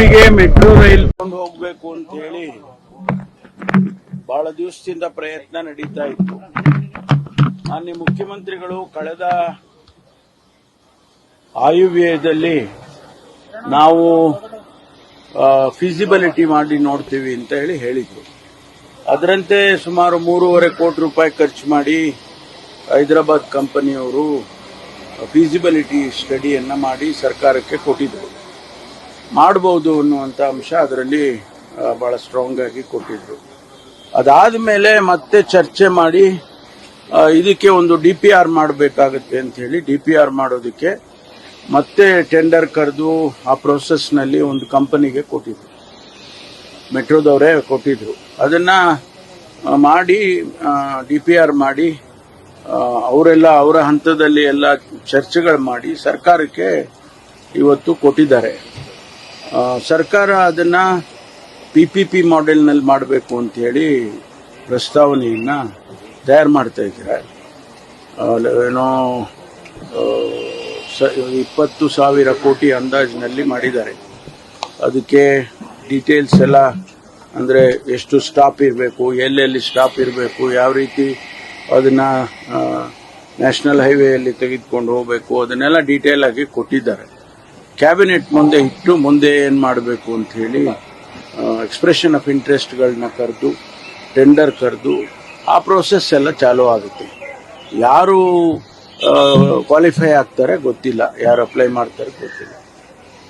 ಬೆಂಗಳೂರಿಗೆ metro rail ಹೋಗಬೇಕು ಅಂತ ಹೇಳಿ ಬಹಳ ದಿವಸದಿಂದ ಪ್ರಯತ್ನ ನಡೀತಾ ಇತ್ತು. ಮಾನ್ಯ ಮುಖ್ಯಮಂತ್ರಿಗಳು ಕಳೆದ ಆಯವ್ಯಯದಲ್ಲಿ ನಾವು ಫೀಸಿಬಿಲಿಟಿ ಮಾಡಿ ನೋಡ್ತೀವಿ ಅಂತ ಹೇಳಿದ್ರು. ಅದರಂತೆ ಸುಮಾರು 3.5 ಕೋಟಿ ರೂಪಾಯಿ ಖರ್ಚು ಮಾಡಿ ಹೈದರಾಬಾದ್ ಕಂಪನಿಯವರು ಫೀಸಿಬಿಲಿಟಿ ಸ್ಟಡಿಯನ್ನ ಮಾಡಿ ಸರ್ಕಾರಕ್ಕೆ ಕೊಟ್ಟಿದ್ರು. ಮಾಡಬಹುದು ಅನ್ನುವಂಥ ಅಂಶ ಅದರಲ್ಲಿ ಬಹಳ ಸ್ಟ್ರಾಂಗ್ ಆಗಿ ಕೊಟ್ಟಿದ್ರು. ಅದಾದ ಮೇಲೆ ಮತ್ತೆ ಚರ್ಚೆ ಮಾಡಿ ಇದಕ್ಕೆ ಒಂದು DPR ಮಾಡಬೇಕಾಗುತ್ತೆ ಅಂತ ಹೇಳಿ DPR ಮಾಡೋದಕ್ಕೆ ಮತ್ತೆ ಟೆಂಡರ್ ಕರೆದು ಆ ಪ್ರೋಸೆಸ್ನಲ್ಲಿ ಒಂದು ಕಂಪನಿಗೆ ಕೊಟ್ಟಿದ್ರು, ಮೆಟ್ರೋದವರೇ ಕೊಟ್ಟಿದ್ರು. ಅದನ್ನ ಮಾಡಿ DPR ಮಾಡಿ ಅವರೆಲ್ಲ ಅವರ ಹಂತದಲ್ಲಿ ಎಲ್ಲ ಚರ್ಚೆಗಳು ಮಾಡಿ ಸರ್ಕಾರಕ್ಕೆ ಇವತ್ತು ಕೊಟ್ಟಿದ್ದಾರೆ. ಸರ್ಕಾರ ಅದನ್ನ PPP ಮಾಡೆಲ್ನಲ್ಲಿ ಮಾಡಬೇಕು ಅಂತ ಹೇಳಿ ಪ್ರಸ್ತಾವನೆಯನ್ನ ತಯಾರು ಮಾಡ್ತಾ ಇದ್ದಾರೆ. ಏನೋ 20,000 ಕೋಟಿ ಅಂದಾಜಿನಲ್ಲಿ ಮಾಡಿದ್ದಾರೆ. ಅದಕ್ಕೆ ಡೀಟೇಲ್ಸ್ ಎಲ್ಲ ಅಂದ್ರೆ ಎಷ್ಟು ಸ್ಟಾಪ್ ಇರಬೇಕು, ಎಲ್ಲೆಲ್ಲಿ ಸ್ಟಾಪ್ ಇರಬೇಕು, ಯಾವ ರೀತಿ ಅದನ್ನ ನ್ಯಾಷನಲ್ ಹೈವೇಯಲ್ಲಿ ತೆಗೆದುಕೊಂಡು ಹೋಗಬೇಕು, ಅದನ್ನೆಲ್ಲ ಡೀಟೇಲ್ ಆಗಿ ಕೊಟ್ಟಿದ್ದಾರೆ. ಕ್ಯಾಬಿನೆಟ್ ಮುಂದೆ ಇಟ್ಟು ಮುಂದೆ ಏನ್ ಮಾಡಬೇಕು ಅಂತ ಹೇಳಿ ಎಕ್ಸ್ಪ್ರೆಷನ್ ಆಫ್ ಇಂಟ್ರೆಸ್ಟ್ಗಳನ್ನ ಕರೆದು ಟೆಂಡರ್ ಕರೆದು ಆ ಪ್ರೋಸೆಸ್ ಎಲ್ಲ ಚಾಲೂ ಆಗುತ್ತೆ. ಯಾರು ಕ್ವಾಲಿಫೈ ಆಗ್ತಾರೆ ಗೊತ್ತಿಲ್ಲ, ಯಾರು ಅಪ್ಲೈ ಮಾಡ್ತಾರೆ ಗೊತ್ತಿಲ್ಲ.